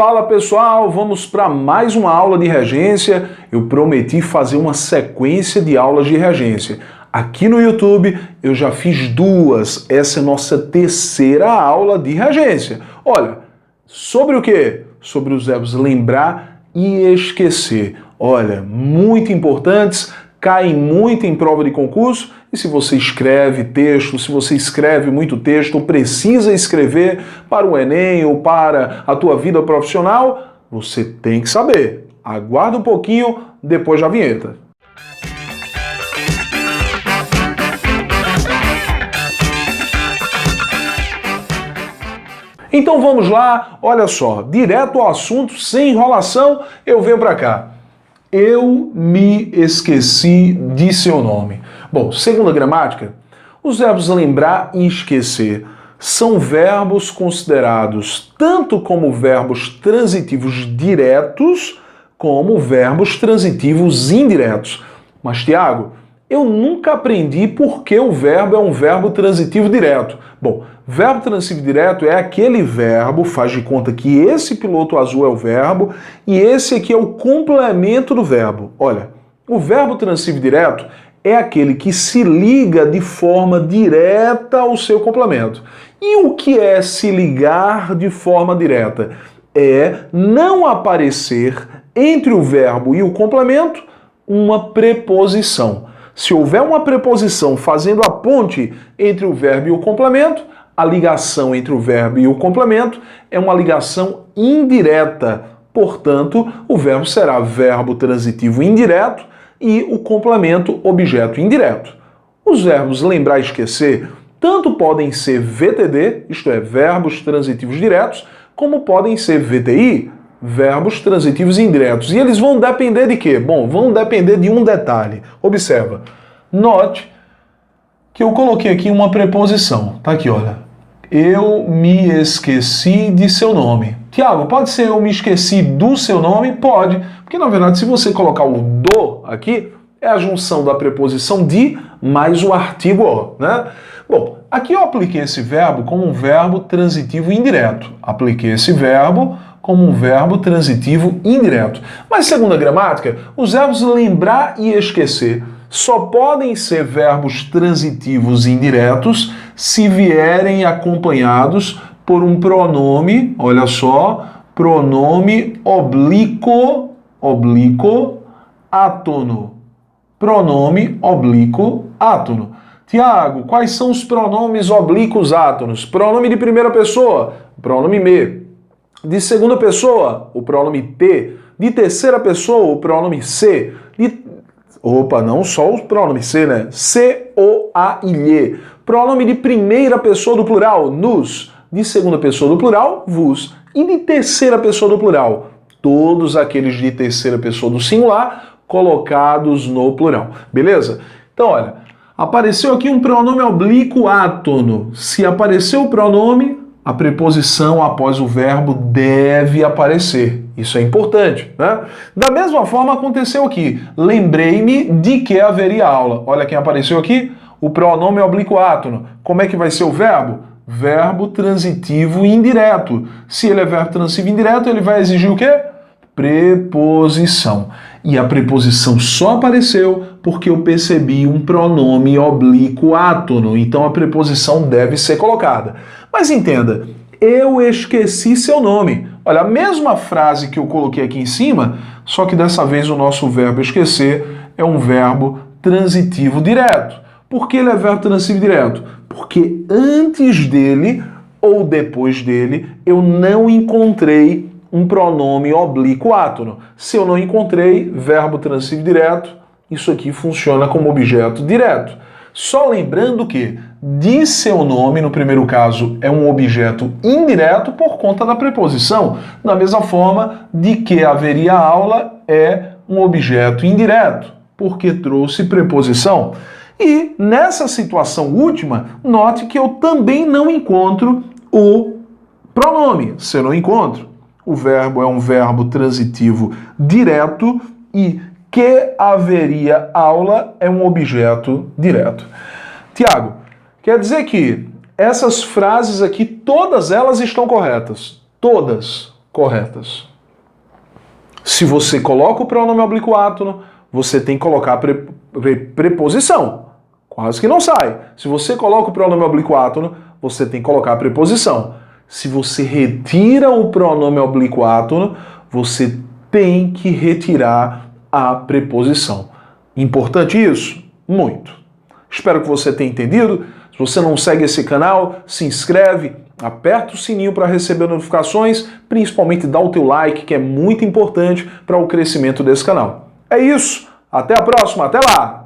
Fala pessoal, vamos para mais uma aula de regência. Eu prometi fazer uma sequência de aulas de regência. Aqui no YouTube eu já fiz duas, essa é a nossa terceira aula de regência. Olha, sobre o quê? Sobre os verbos lembrar e esquecer. Olha, muito importantes, caem muito em prova de concurso. E se você escreve texto, se você escreve muito texto, ou precisa escrever para o Enem ou para a tua vida profissional, você tem que saber. Aguarda um pouquinho depois da vinheta. Então vamos lá, olha só, direto ao assunto, sem enrolação, eu venho para cá. Eu me esqueci de seu nome. Bom, segundo a gramática, os verbos lembrar e esquecer são verbos considerados tanto como verbos transitivos diretos como verbos transitivos indiretos. Mas, Tiago, eu nunca aprendi por que o verbo é um verbo transitivo direto. Bom, verbo transitivo direto é aquele verbo, faz de conta que esse piloto azul é o verbo e esse aqui é o complemento do verbo. Olha, o verbo transitivo direto é aquele que se liga de forma direta ao seu complemento. E o que é se ligar de forma direta? É não aparecer entre o verbo e o complemento uma preposição. Se houver uma preposição fazendo a ponte entre o verbo e o complemento, a ligação entre o verbo e o complemento é uma ligação indireta. Portanto, o verbo será verbo transitivo indireto e o complemento objeto indireto. Os verbos lembrar e esquecer tanto podem ser VTD, isto é, verbos transitivos diretos, como podem ser VTI, verbos transitivos indiretos. E eles vão depender de quê? Bom, vão depender de um detalhe. Observa. Note que eu coloquei aqui uma preposição. Tá aqui, olha. Eu me esqueci de seu nome. Tiago, pode ser eu me esqueci do seu nome? Pode. Porque, na verdade, se você colocar o do aqui, é a junção da preposição de mais o artigo o, né? Bom, aqui eu apliquei esse verbo como um verbo transitivo indireto. Apliquei esse verbo como um verbo transitivo indireto. Mas, segundo a gramática, os verbos lembrar e esquecer só podem ser verbos transitivos indiretos se vierem acompanhados por um pronome, olha só, pronome oblíquo átono. Pronome oblíquo átono. Tiago, quais são os pronomes oblíquos átonos? Pronome de primeira pessoa, pronome me. De segunda pessoa, o pronome te. De terceira pessoa, o pronome se. Opa, não só o pronome se, né? Se, o, a e lhe. Pronome de primeira pessoa do plural, nos. De segunda pessoa do plural, vos. E de terceira pessoa do plural, todos aqueles de terceira pessoa do singular colocados no plural. Beleza? Então, olha, apareceu aqui um pronome oblíquo átono. Se apareceu o pronome, a preposição após o verbo deve aparecer. Isso é importante, né? Da mesma forma aconteceu aqui. Lembrei-me de que haveria aula. Olha quem apareceu aqui. O pronome oblíquo átono. Como é que vai ser o verbo? Verbo transitivo indireto. Se ele é verbo transitivo indireto, ele vai exigir o quê? Preposição. E a preposição só apareceu porque eu percebi um pronome oblíquo átono. Então a preposição deve ser colocada. Mas entenda, eu esqueci seu nome. Olha, a mesma frase que eu coloquei aqui em cima, só que dessa vez o nosso verbo esquecer é um verbo transitivo direto. Por que ele é verbo transitivo direto? Porque antes dele ou depois dele eu não encontrei um pronome oblíquo átono. Se eu não encontrei verbo transitivo direto, isso aqui funciona como objeto direto. Só lembrando que de seu nome, no primeiro caso, é um objeto indireto por conta da preposição. Da mesma forma, de que haveria aula é um objeto indireto, porque trouxe preposição. E nessa situação última, note que eu também não encontro o pronome. Se eu não encontro, o verbo é um verbo transitivo direto e que haveria aula é um objeto direto. Tiago, quer dizer que essas frases aqui, todas elas estão corretas. Todas. corretas. Se você coloca o pronome oblíquo átono, você tem que colocar preposição. Quase que não sai. Se você coloca o pronome oblíquo átono, você tem que colocar a preposição. Se você retira o pronome oblíquo átono, você tem que retirar a preposição. Importante isso? Muito. Espero que você tenha entendido. Se você não segue esse canal, se inscreve, aperta o sininho para receber notificações, principalmente dá o teu like, que é muito importante para o crescimento desse canal. É isso. Até a próxima. Até lá!